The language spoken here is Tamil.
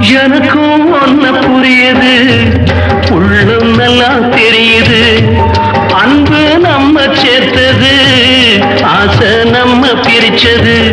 எனக்கும் ஒன்ன புரியுது, உள்ளம் நல்லா தெரியுது. அன்பு நம்ம சேர்த்தது, ஆசை நம்ம பிரிச்சது.